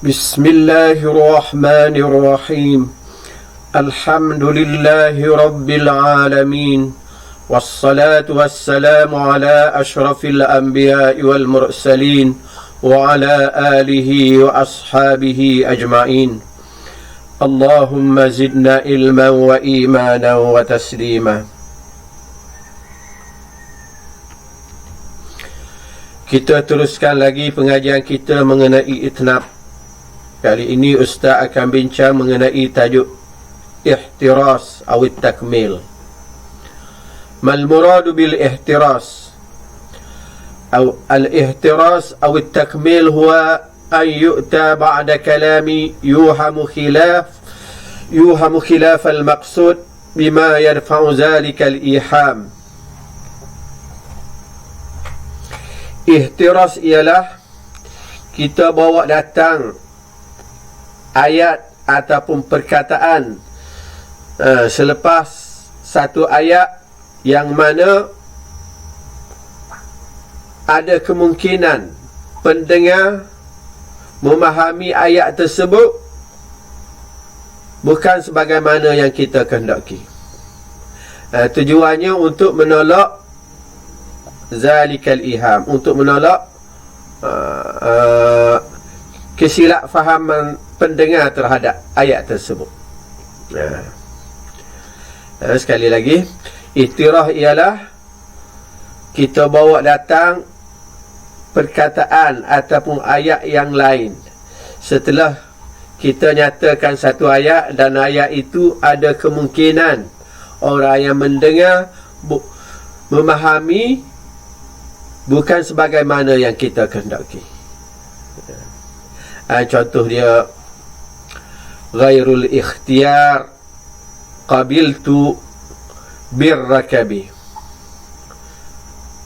بسم الله الرحمن الرحيم الحمد لله رب العالمين والصلاة والسلام على أشرف الأنبياء والمرسلين وعلى آله وأصحابه أجمعين اللهم زدنا علما وإيمانا وتسليما. Kita teruskan lagi pengajian kita mengenai itnab. Kali ini Ustaz akan bincang mengenai tajuk ihtiras atau takmil. Mal muradu bil ihtiras? Al-ihtiras atau takmil huwa an yu'ta ba'da kalami yuhamu khilaf al-maqsud bima yarfa'u zalika al-iham. Ihtiras ialah kita bawa datang ayat ataupun perkataan selepas satu ayat yang mana ada kemungkinan pendengar memahami ayat tersebut bukan sebagaimana yang kita kehendaki. Tujuannya untuk menolak zalikal iham, untuk menolak kesilapfahaman pendengar terhadap ayat tersebut. Sekali lagi, ihtirah ialah kita bawa datang perkataan ataupun ayat yang lain setelah kita nyatakan satu ayat dan ayat itu ada kemungkinan orang yang mendengar memahami bukan sebagaimana yang kita kehendaki. Contoh dia, ghairul ikhtiyar qabiltu birrakabi,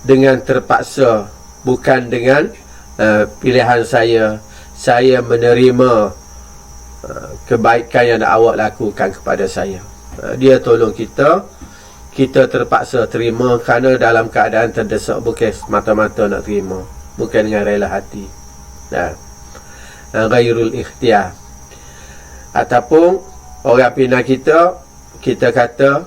dengan terpaksa, bukan dengan pilihan saya menerima kebaikan yang awak lakukan kepada saya. Dia tolong kita terpaksa terima kerana dalam keadaan terdesak, bukan semata-mata nak terima, bukan dengan rela hati. Ghairul ikhtiyar. Ataupun orang pina kita kata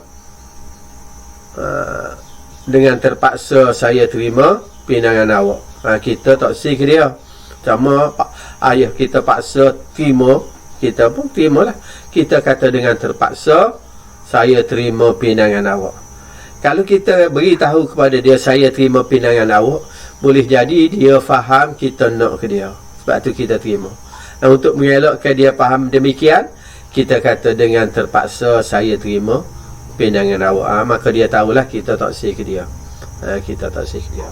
dengan terpaksa saya terima pinangan awak. Kita tak sih ke dia, sama ayah kita paksa terima, kita pun terimalah. Kita kata dengan terpaksa saya terima pinangan awak. Kalau kita beritahu kepada dia saya terima pinangan awak, boleh jadi dia faham kita nak ke dia, sebab tu kita terima. Untuk mengelakkan dia faham demikian, kita kata dengan terpaksa saya terima pinangan awak. Maka dia tahulah kita tak sih ke dia. Kita tak sih ke dia.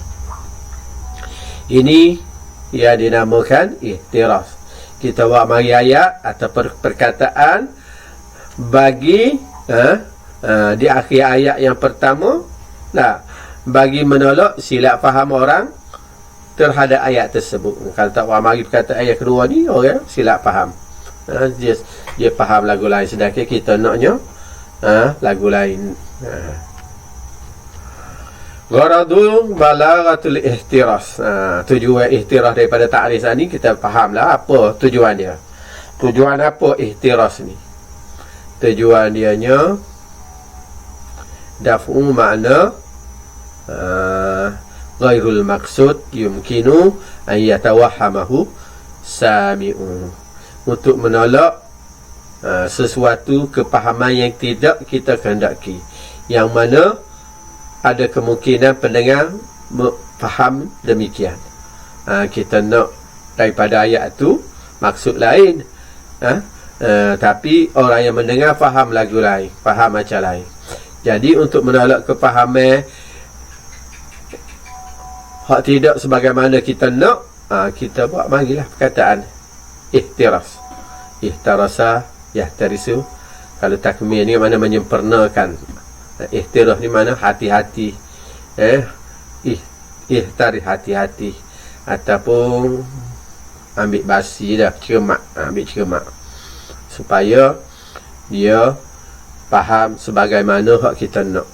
Ini yang dinamakan ihtiras. Kita buat mari ayat atau perkataan bagi di akhir ayat yang pertama, bagi menolak silap faham orang terhadap ayat tersebut. Kalau tak mari perkataan ayat kedua ni, orang silap faham. Dia faham lagu lain, sedangkan kita naknya lagu lain. Gharadul balaghatul ihtiras. Tujuan ihtiras daripada ta'rif ni kita fahamlah apa tujuan dia. Tujuan apa ihtiras ni? Tujuan dianya daf'u makna ghairul maksud yumkinu an yatawahhamahu sami'u, untuk menolak sesuatu kepahaman yang tidak kita kehendaki, yang mana ada kemungkinan pendengar faham demikian. Kita nak daripada ayat tu maksud lain, tapi orang yang mendengar faham lagu lain, faham macam lain. Jadi untuk menolak kepahaman hak tidak sebagaimana kita nak, kita buat marilah perkataan ihtiras. Ihtarasa yahtarisu. Kalau takmil ni mana menyempurnakan. Ihtiras ni mana hati-hati. Ihtari hati-hati. Ataupun ambil basi dah, cermat. Ambil cermat supaya dia faham sebagaimana hak kita nak.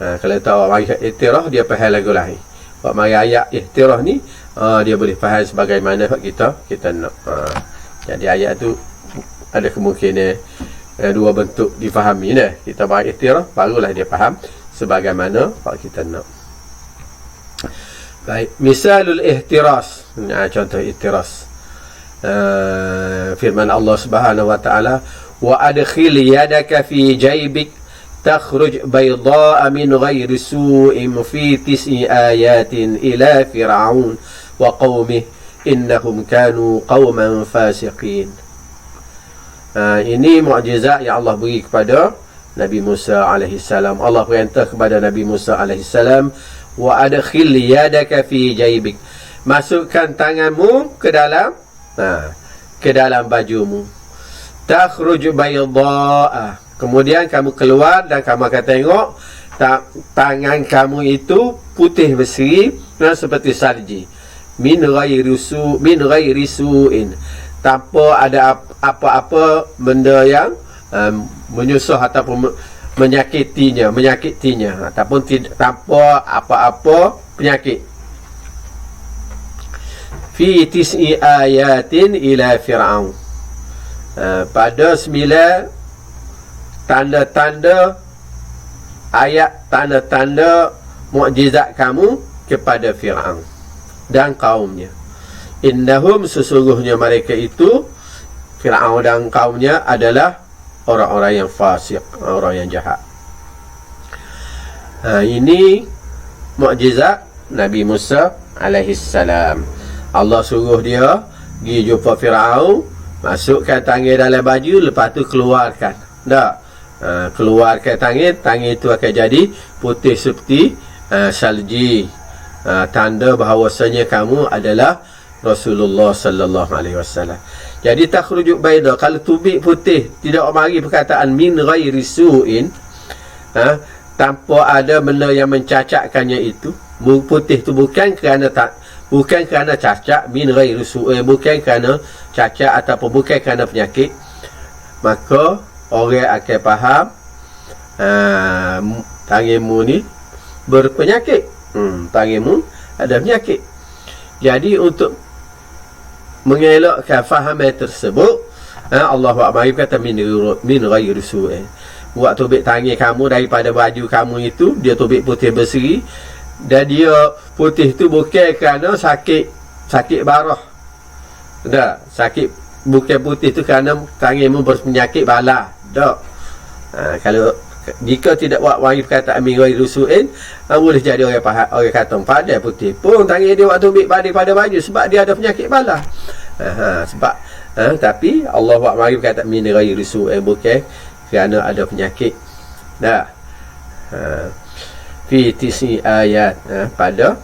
Kalau tahu mari ihtirah, dia faham lagu lain. Buat mari ayat ihtirah ni, dia boleh faham sebagaimana hak kita nak. Jadi ayat tu ada kemungkinan dua bentuk difahami dah. Kita bagi ihtiraf, barulah dia faham sebagaimana kalau kita nak. Baik, misalul ihtiras. Contoh ihtiras. Firman Allah Subhanahu wa taala, wa adkhil yadaka fi jaybik takhruj bayda'a min ghairi su'in fi tis'i ayatin ila fir'aun wa qaumih innahum kanu qauman fasiqin. Ini mukjizat yang Allah beri kepada Nabi Musa alaihi salam. Allah perintah kepada Nabi Musa alaihi salam, wa adkhil yadaka fi jaybik, masukkan tanganmu ke dalam bajumu, takhruj bayda'a, kemudian kamu keluar dan kamu akan tengok tangan kamu itu putih berseri seperti salji, min ghairi su'in, tanpa ada apa-apa benda yang menyusah ataupun menyakitinya ataupun tanpa apa-apa penyakit. Fi tis'i ayatin ila fir'aun, pada 9 tanda-tanda ayat, tanda-tanda mukjizat kamu kepada Fir'aun dan kaumnya. Innahum, sesungguhnya mereka itu, Fir'aun dan kaumnya, adalah orang-orang yang fasik, orang yang jahat. Ini mukjizat Nabi Musa alaihi salam. Allah suruh dia pergi jumpa Fir'aun, masukkan tangan dalam baju, lepas tu keluarkan. Keluarkan tangan itu akan jadi putih seperti salji, tanda bahawasanya kamu adalah Rasulullah sallallahu alaihi wasallam. Jadi takhruju bayda, kalau tubik putih, tidak mari perkataan min ghairi su'in, tanpa ada benda yang mencacatkannya itu. Putih itu bukan kerana cacat, min ghairi su'in, bukan kerana cacat ataupun bukan kerana penyakit. Maka orang akan faham tanganmu ni berpenyakit, tanganmu ada penyakit. Jadi untuk mengelakkan fahaman tersebut, Allah Akbar kata min ghairi su'in, buat tubik tangan kamu daripada baju kamu itu, dia tubik putih berseri, dan dia putih tu bukan kerana sakit barah. Sakit, bukan putih tu kerana tanganmu berpenyakit bala. Kalau jika tidak buat wahyu perkataan min ghairi su'in, boleh jadi orang kata pada putih pun tangan dia waktu tubik pada baju sebab dia ada penyakit bala. Tapi Allah buat wahyu perkataan min ghairi su'in bukan kerana ada penyakit. Fi tis'i ayat, pada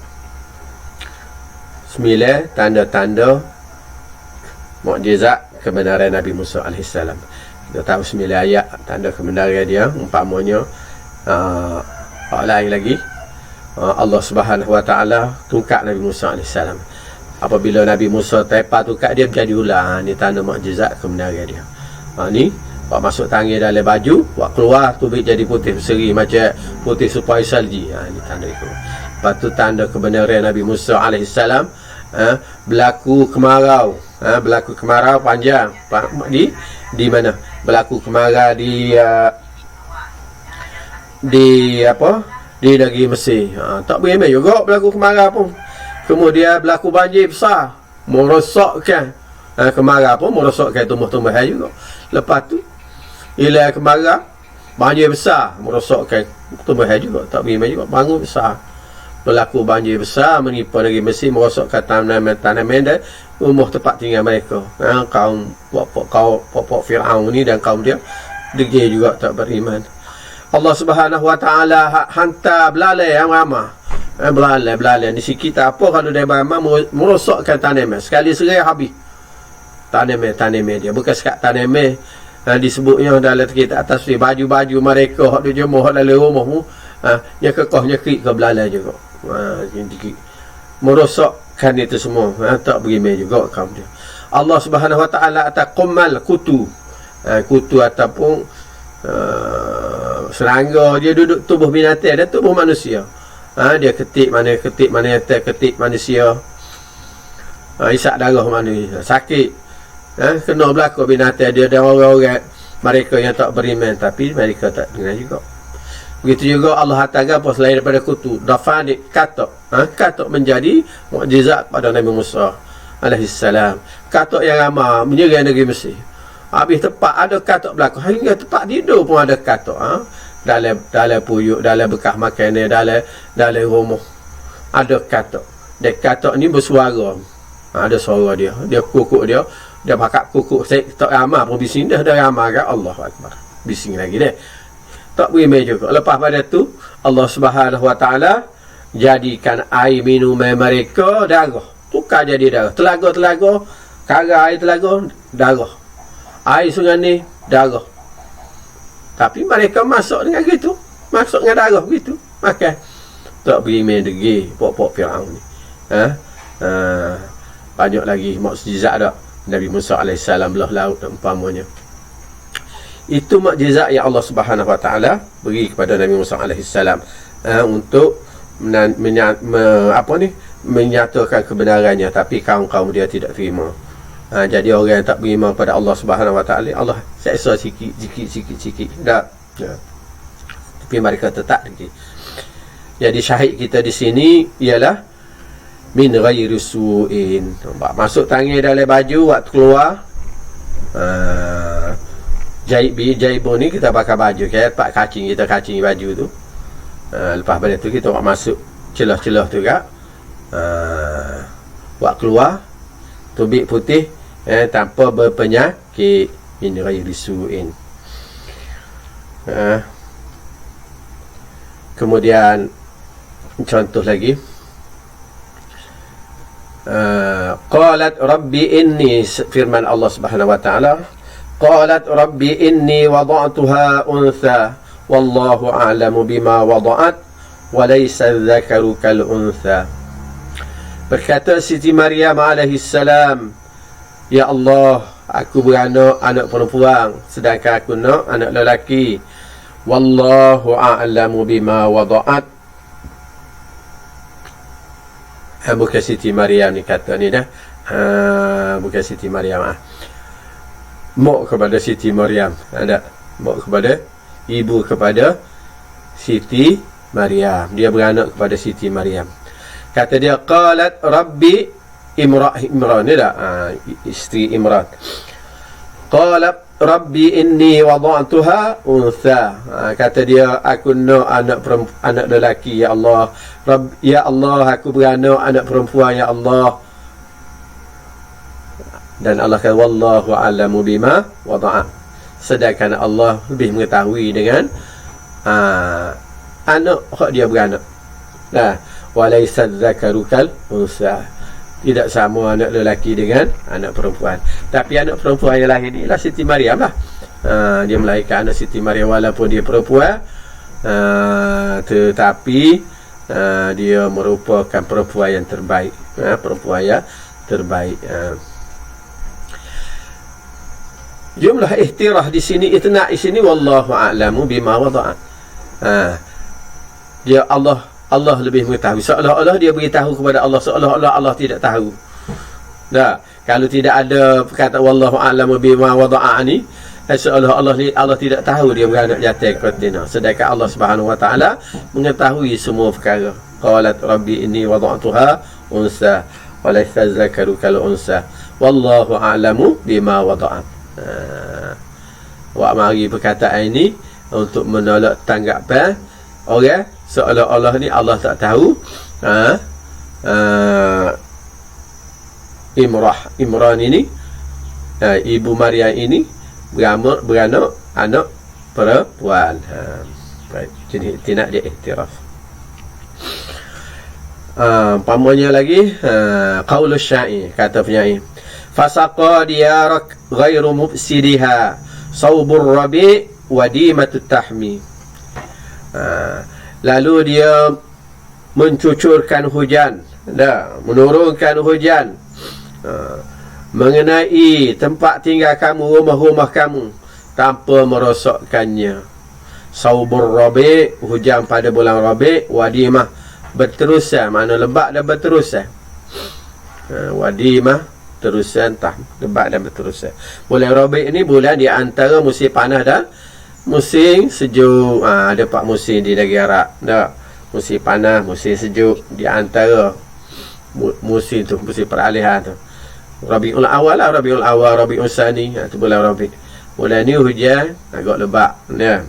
9 tanda-tanda mukjizat kebenaran Nabi Musa AS. Kita tahu 9 ayat tanda kebenaran dia. Umpamanya lain lagi, Allah Subhanahu Wa Taala tungkak Nabi Musa AS. Apabila Nabi Musa tepa tungkak dia menjadi ular, ni tanda mukjizat kebenaran dia. Ni buat masuk tangan dalam baju, buat keluar tubik jadi putih berseri macam putih supaya salji. Ini tanda itu. Lepas tu tanda kebenaran Nabi Musa AS, berlaku kemarau. Berlaku kemarau panjang di mana? Berlaku kemarau di negeri Mesir. Tak berimeh juga berlaku kemarau pun. Kemudian berlaku banjir besar, merosakkan kemarau pun, merosakkan tumbuh-tumbuhan juga. Lepas tu bila kemarau, banjir besar, merosakkan tumbuhan juga. Tak berimeh juga, bangun besar. Berlaku banjir besar menimpa negeri Mesir, merosakkan tanaman dan rumah tempat tinggal mereka. Kaum pokok Fir'aun ni dan kaum dia degil juga tak beriman. Allah Subhanahu Wa Taala hantar belalai yang ramah. Belalai di sini kita apa kalau dia ramah merosakkan tanaman. Sekali serai habis tanaman dia. Bukan sekat tanaman, disebutnya dalam kita atas ni baju-baju mereka hak dia jemur dalam rumah mu, dia kekohnya krik ke belalai juga. Merosakkan itu semua. Tak berimeh juga kaum dia. Allah Subhanahu Wa Taala atas qummal kutu ataupun serangga, dia duduk tubuh binatang dan tubuh manusia. Dia ketik mana manusia. Isak darah manusia, sakit. Kena berlaku binatang dia dan orang-orang mereka yang tak beriman, tapi mereka tak dengar juga. Begitu juga Allah hantar apa selain daripada kutu, dafanik, katak. Katak menjadi mukjizat pada Nabi Musa alaihissalam. Katak yang ramai menyerang negeri Mesir. Habis tempat ada katak berlaku, hingga tempat tidur pun ada katak. Dalam puyuk, dalam bekas makanan, dalam rumah ada katak. Dan katak ni bersuara. Ada suara dia, dia kukuk dia bakar kukuk. Saya tak ramai pun bising dah ramai kan. Allahu Akbar, bising lagi dia. Tak berimeh juga. Lepas pada tu Allah Subhanahu Wa Taala jadikan air minuman mereka darah. Tukar jadi darah. Telaga-telaga, kara air telaga, darah. Air sungai ni darah. Tapi mereka masuk dengan gitu. Masuk dengan darah gitu. Makan. Tak berimeh degi pok-pok Firaun ni. Banyak lagi mukjizat dak Nabi Musa alaihissalam belah laut umpamanya. Itu mukjizat yang Allah Subhanahu Wa Taala beri kepada Nabi Musa alaihissalam untuk menyatakan kebenarannya, tapi kaum-kaum dia tidak terima. Jadi orang yang tak beriman pada Allah Subhanahu Wa Taala, Allah seksa sikit dak. Tapi mereka tetap lagi. Jadi syahid kita di sini ialah min ghairi su'in. Masuk tangan dalam baju waktu keluar. Jaibu ni kita pakai baju kan, pak kacing kita kacing baju tu. Lepas pada tu kita masuk celah-celah tu kan. Waktu keluar tubik putih tanpa berpenyakit, min ghairi su'in. Kemudian contoh lagi, qalat rabbi inni, firman Allah Subhanahu Wa Taala, qalat rabbi inni wada'tuha untha wallahu a'lamu bima wada'at wa laysa adh-dhakaru kal untha. Berkata Siti Maryam alaihissalam, ya Allah, aku beranak anak perempuan sedangkan aku nak anak lelaki. Wallahu a'lamu bima wada'at. Bukan Siti Maryam ni kata ni dah. Bukan Siti Maryam. Mak kepada Siti Maryam. Ada mak kepada ibu kepada Siti Maryam. Dia beranak kepada Siti Maryam. Kata dia, qalat rabbi Imran ni dah. Isteri Imran. Qalat rabbi inni wada'tuha untha. Kata dia, aku nak anak lelaki ya Allah. Ya Allah, aku beranak anak perempuan ya Allah. Dan Allah kata wallahu a'lamu bima wada'at. Sedangkan Allah lebih mengetahui dengan anak hak dia beranak. Walaysa dzakaru kal untha. Tidak sama anak lelaki dengan anak perempuan. Tapi anak perempuan yang lahir ni ialah Siti Maryam lah. Dia melahirkan anak Siti Maryam walaupun dia perempuan, tetapi dia merupakan perempuan yang terbaik. Perempuan yang terbaik. Jumlah ihtirah di sini, itna' di sini wallahu a'lamu bima wada'at. Dia Allah lebih mengetahui. Seolah-olah dia beritahu kepada Allah, seolah-olah Allah tidak tahu. Kalau tidak ada perkataan wallahu a'lamu bima wada'a ni, seolah-olah Allah tidak tahu dia beranak jantan ke betina. Sedangkan Allah Subhanahu Wa Taala mengetahui semua perkara. Qalat rabbi inni wada'tuha unsa wa laysa dzakaru kal unsa wallahu a'lamu bima wada'at. Wak mari perkataan ini untuk menolak tanggapan orang seolah-olah ni Allah tak tahu. Imran ini, ibu Maryam ini beranak anak perempuan. Jadi tidak dia iktiraf. Pamannya lagi, qaulus syair, kata penyair, fasaqa diyarak ghairu mufsidiha saubur rabi wadimatut tahmi. Lalu dia mencucurkan hujan, menurunkan hujan mengenai tempat tinggal kamu, rumah-rumah kamu, tanpa merosakkannya. Saubur rabi, hujan pada bulan rabi, wadimah, berterusan, mana lebat dan berterusan. Wadimah berterusan, entah lebat dan berterusan. Bulan Rabi' ni bulan di antara musim panas dan musim sejuk. Ada 4 musim di negeri Arab. Dah. Musim panas, musim sejuk, di antara musim tu, musim peralihan tu. Rabiul Awal lah, Rabiul Awal, Rabiul Tsani, tu bulan Rabi'. Bulan ni hujan agak lebat. Ya.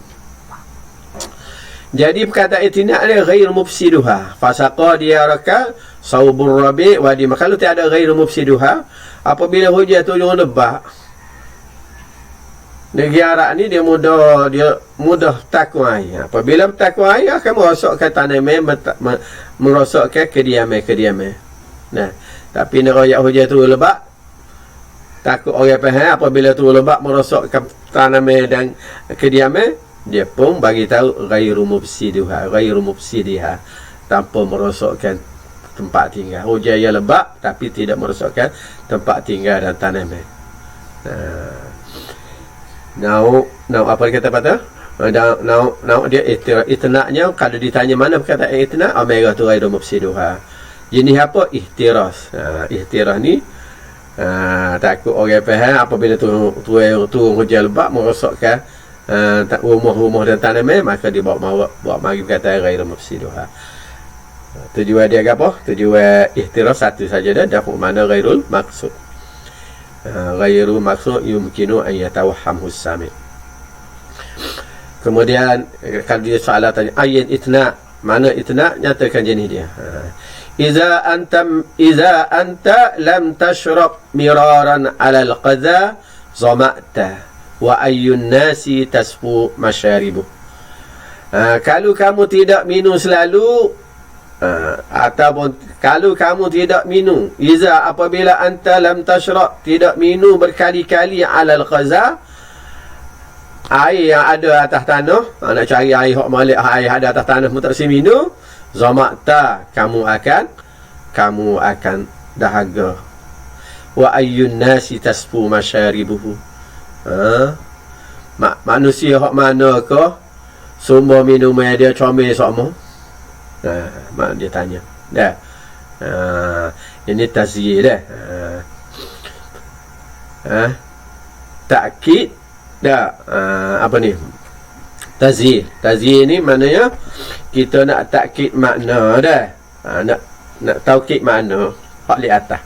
Jadi perkataan itina dia ghair mufsiduha. Fasaqa diyaraka saubur rabi' wa di kalau tiada ghair mufsiduha, apabila hujan tu jangan lebat. Negeri Arab ni dia mudah takut air. Apabila bertakut air akan merosakkan tanaman, merosakkan kediaman. Nah, tapi nak royak hujan tu lebat, takut orang faham apabila tu lebat merosakkan tanaman dan kediaman, dia pun bagi tahu ghairu mufsidiha, tanpa merosakkan tempat tinggal. Hujan yang lebat tapi tidak merosakkan tempat tinggal dan tanaman. Now apa dia kata patah? Now dia itna'nya kalau ditanya mana perkataan itna', merah tu ghairu mufsiduha. Jenis apa? Ihtiras. Ihtiras ni takut orang faham apabila turun hujan lebat merosakkan rumah-rumah dan tanaman, maka dia bawa mari perkataan ghairu mufsiduha. Tujuan dia apa? Tujuan ihtiras satu saja dah, mana ghairul maksud. Ghairu maksud yumkinu an yatawahhamhu as-sami'. Kemudian kalau dia soalan tanya ayin itna, mana itna, nyatakan jenis dia. Iza anta lam tashrab miraran 'ala al-qadha zama'ta wa ayyun nasi tasfu masharibu. Kalau kamu tidak minum selalu, ataupun kalau kamu tidak minum, iza apabila anta lam tashrab, tidak minum berkali-kali 'alal qaza, air yang ada atas tanah, nak cari air hok malik, air ada atas tanah mu tak si minum, zama'ta, kamu akan dahaga. Wa ayyun nasi tasfu masharibuhu. Manusia hok mana ke sumber minum dia comel sama? Mak dia tanya dah. Ini tazyir dah. Takkid dah. Apa ni tazyir ni maknanya kita nak takkid makna dah. Nak taukid makna hak li atas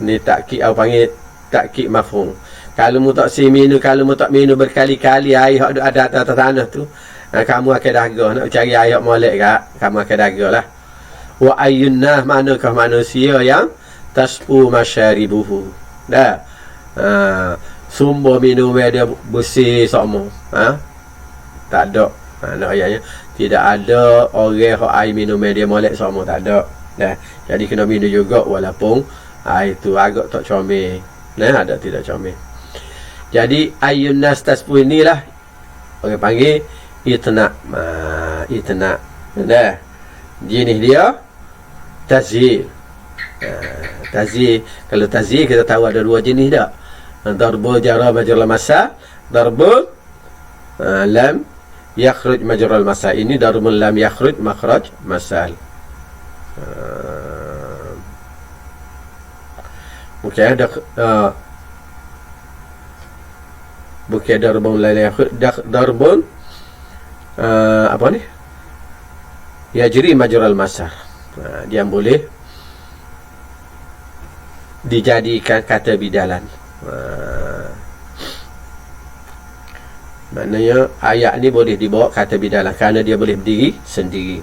ni. Takkid apa panggil takkid mafhum. Kalau mu tak minum, kalau mu tak minum berkali-kali air hak ada atas tanah tu, kamu akan dahaga. Nak cari air molek kak, kamu akan dahaga lah. Wa ayyunnah, manakah manusia yang tasfu masyaribuhu. Dah. Sumber minum dia bersih sama. Tak ada. Nak ayatnya tidak ada orang yang air minum dia molek sama, tak ada. Dah. Jadi kena minum juga walaupun air tu agak tak comel. Ada tidak comel. Jadi ayyunnas tasfu inilah orang panggil itna. Dah. Jenis dia tazyir. Tazyir, kalau tazyir kita tahu ada 2 jenis dah. Darbu jara majral masa, darbu lam yakhruj majral masa. Ini darbun lam yakhruj makhraj masal. Bukan ada bukan darbun lam yakhruj, darbun apa ni? Yajri majral masar. Dia boleh dijadikan kata bidalan. Maknanya ayat ni boleh dibawa kata bidalan kerana dia boleh berdiri sendiri.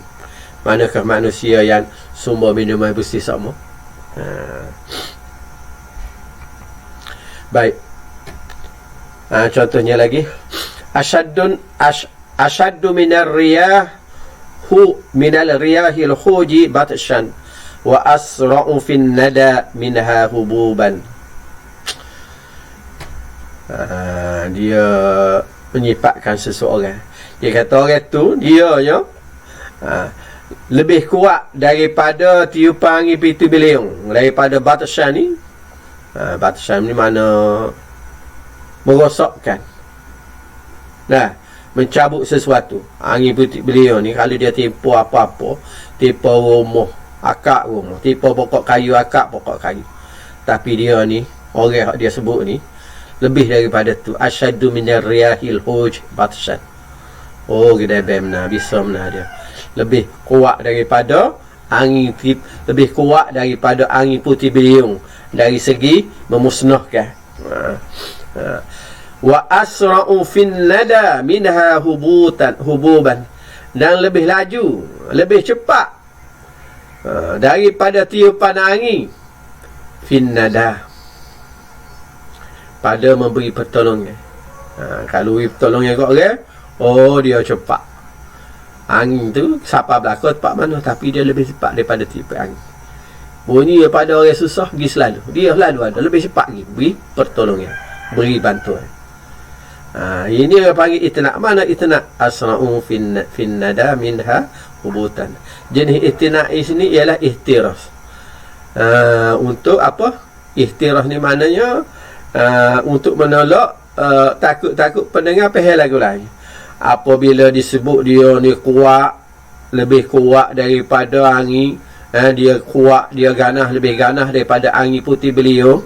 Manakah manusia yang sumber minuman bersih sama? Baik. Contohnya lagi, ashaddu minar riyah minal riyahil khuji batshan wa asra'u fin nada minha hububan. Dia menyifatkan seseorang. Dia kata orang tu dia lebih kuat daripada tiupan angin pitu beliung, daripada batshan ni. Batshan ni mana merosakkan. Mencabut sesuatu. Angin putih beliau ni kalau dia tipu apa-apa, tipu rumah, akak rumah, tipu pokok kayu, akak pokok kayu, tapi dia ni orang dia sebut ni lebih daripada tu. Asyaddu minar riyahil huj batshan. Oh, kedai benar, bisa benar dia. Lebih kuat daripada angin tip, lebih kuat daripada angin putih beliung dari segi memusnahkan. Wa asra'u fin nada minha hububan, dan lebih laju, lebih cepat daripada tiupan angin. Fin nada, pada memberi pertolongan. Kalau beri pertolongan kat orang, oh dia cepat. Angin tu siapa berlaku tempat mana, tapi dia lebih cepat daripada tiupan angin. Bunyi daripada orang susah pergi selalu, dia selalu ada lebih cepat pergi beri pertolongan, beri bantuan. Ini orang panggil itna'. Mana itna'? Asra'u fin nada minha hubutan. Jenis itna' di sini ialah ihtiras. Untuk apa? Ihtiras ni maknanya untuk menolak takut-takut pendengar faham lagu lain. Apabila disebut dia ni kuat, lebih kuat daripada angin, dia kuat, dia ganah, lebih ganah daripada angin putih beliung,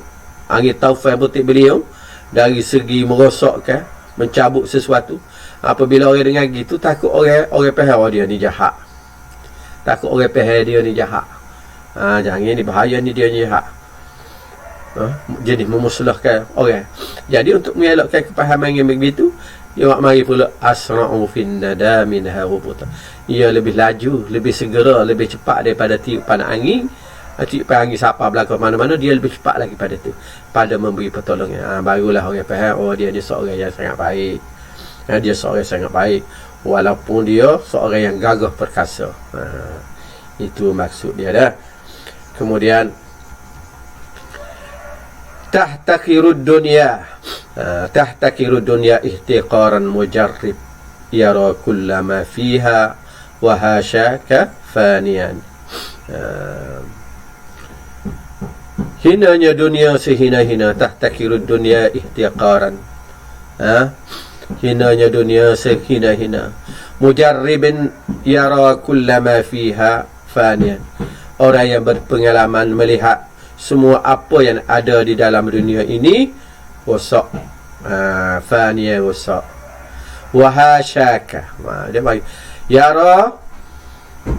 angin taufan putih beliung, dari segi merosakkan, mencabut sesuatu. Apabila orang dengar gitu, takut orang faham dia ni jahat, takut orang faham dia ni jahat. Jangan ni bahaya ni, dia ni jahat. Jadi memusnahkan orang. Jadi untuk mengelakkan kepahaman yang begitu, dia mari pula asra'u fin nada minha hubutan. Ia lebih laju, lebih segera, lebih cepat daripada tiupan angin. Tiupan angin siapa berlaku mana-mana, dia lebih cepat lagi pada tu, pada memberi pertolongan. Barulah orang faham, oh dia seorang yang sangat baik. Dia seorang yang sangat baik, walaupun dia seorang yang gagah perkasa. Itu maksud dia dah. Kemudian tahtakirud dunya, tahtakirud dunya ihtiqaran mujarrib yara kullama fiha wa hasyaka faniyan. Hinanya dunia sehina-hina. Tahtakirud dunya ihtiqaran, hinanya dunia sehina-hina. Mujarribin yara kullama fiha faniyan. Orang yang berpengalaman melihat semua apa yang ada di dalam dunia ini rosak, faniyan, rosak. Wahasyaka, dia bagi yara,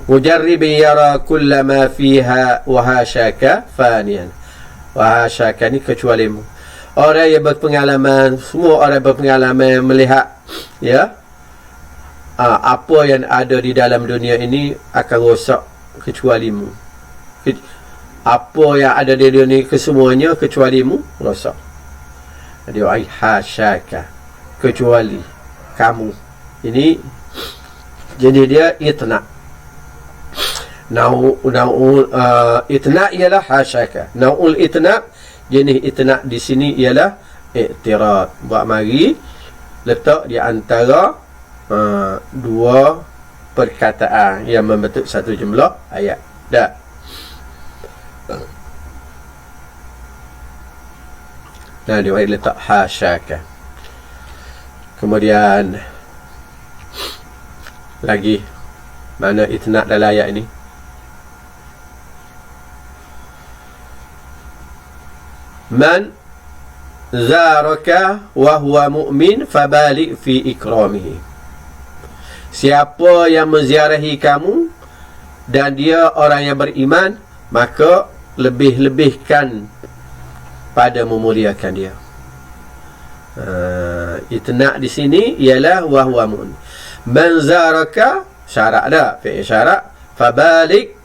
mujarribin yara kullama fiha wahasyaka faniyan. Wahasyaka ni kecualimu. Orang yang berpengalaman, semua orang berpengalaman melihat, ya, apa yang ada di dalam dunia ini akan rosak kecualimu. Apa yang ada di dunia kesemuanya kecualimu rosak. Dia ai hasyaka, kecuali kamu. Ini jadi dia itna'. Naul itna' ialah hasyaka. Naul itna', jenis itna' di sini ialah i'tirad. Buat mari letak di antara dua perkataan yang membentuk satu jumlah ayat. Dah. Nah, dia letak hasyaka. Kemudian lagi mana itna' dalam ayat ini? Man zaraka wa huwa mu'min fabalik fi ikramihi. Siapa yang menziarahi kamu dan dia orang yang beriman, maka lebih-lebihkan pada memuliakan dia. Itna' di sini ialah wa huwa mu'min. Man zaraka, syarat dah, fi'il syarat, fabalik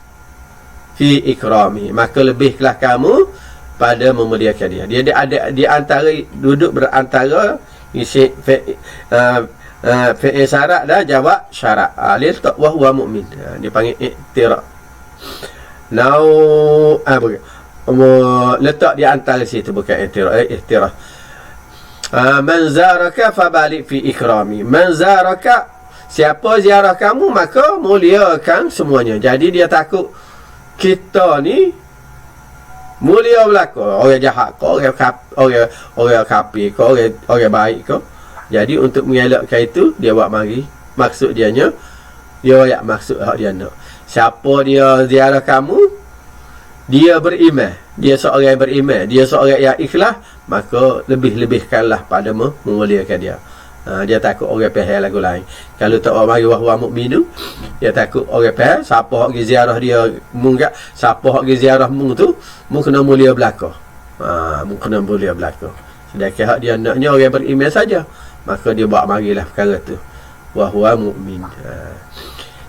fi ikrami, maka lebihlah kamu pada memuliakan dia. Dia ada di antara, duduk berantara isi fi'il syarat dah, jawab syarat. Dia letak wa huwa mu'min. Dia panggil i'tirad. Now letak di antara situ, bukan i'tirad. Man zaraka fabalik fi ikrami. Man zaraka, siapa ziarah kamu maka muliakan semuanya. Jadi dia takut kita ni mulia berlaku, orang jahat ke, orang kafir ke, orang baik ke. Jadi untuk mengelakkan itu, dia buat mari maksud dianya, dia ayat maksud hak dia nak. Siapa dia ziarah kamu, dia beriman, dia seorang yang beriman, dia seorang yang ikhlas, maka lebih-lebihkanlah pada memuliakan dia. Dia takut orang pihak lagu lain. Kalau tak orang mari wah mukmin tu, dia takut orang pihak, siapa hak pergi ziarah dia munggak, siapa hak pergi ziarah mung tu, mung kena mulia belaka. Mung kena mulia belaka. Sedangkan hak dia naknya orang beriman saja, maka dia bawa marilah perkara tu. Wahwa mukmin.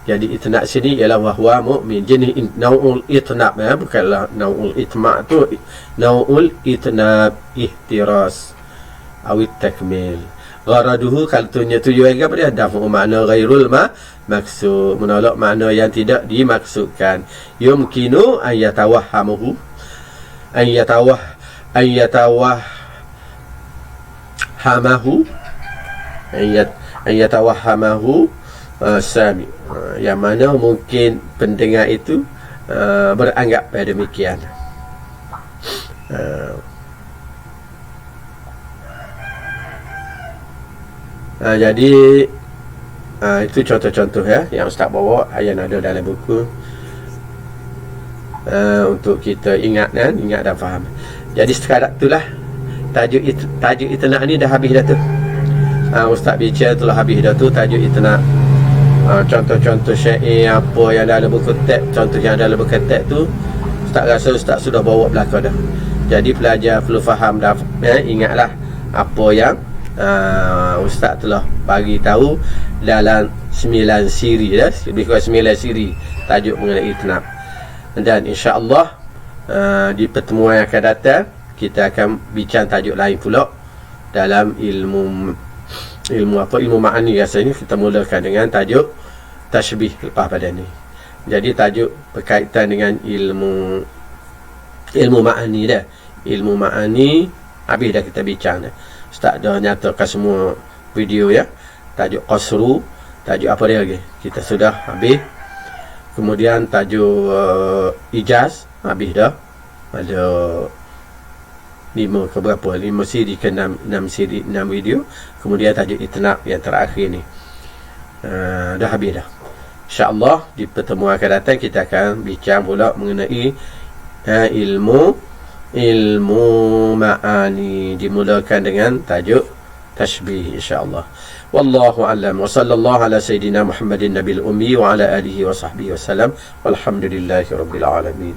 Jadi itnab sini ialah wahwa mukmin. Jenis naul itnab, bukanlah naul itma' tu, naul itnab ihtiras awit takmil. Gharaduhu kalau tujuan apa dia? Dafu makna ghairul maksud, menolak makna yang tidak dimaksudkan. Yumkinu an yatawahhamuhu an yatawahhamahu sami, yang mana mungkin pendengar itu beranggap pada demikian. Jadi itu contoh-contoh yang Ustaz bawa yang ada dalam buku, untuk kita ingat dan faham. Jadi sekadar itulah tajuk itnab ni dah habis dah tu. Ustaz bicara telah habis dah tu tajuk itnab. Contoh-contoh syair apa yang dalam buku teks, contoh yang dalam buku teks tu Ustaz rasa Ustaz sudah bawa belakang dah. Jadi pelajar perlu faham dah, ingatlah apa yang Ustaz telah bagi tahu dalam 9 siri dah, lebih kurang 9 siri tajuk mengenai itnab. Dan insya-Allah di pertemuan yang akan datang kita akan bincang tajuk lain pula dalam ilmu ma'ani. Rasanya kita mulakan dengan tajuk tashbih lepas pada ni. Jadi tajuk berkaitan dengan ilmu ma'ani dah. Ilmu ma'ani habis dah kita bincang dah. Ustaz dah nyatakan semua video ya. Tajuk qasru, tajuk apa dia lagi? Kita sudah habis. Kemudian tajuk ijaz habis dah. Ada 5 ke berapa? 5 siri ke 6 siri, 6 video. Kemudian tajuk itnab yang terakhir ni. Dah habis dah. InsyaAllah di pertemuan akan datang kita akan bincang pula mengenai ilmu ma'ani, dimulakan dengan tajuk tashbih insyaAllah. Wallahu a'lam wa sallallahu ala sayyidina Muhammadin nabil ummi wa ala alihi wa sahbihi wa salam walhamdulillahi rabbil alamin.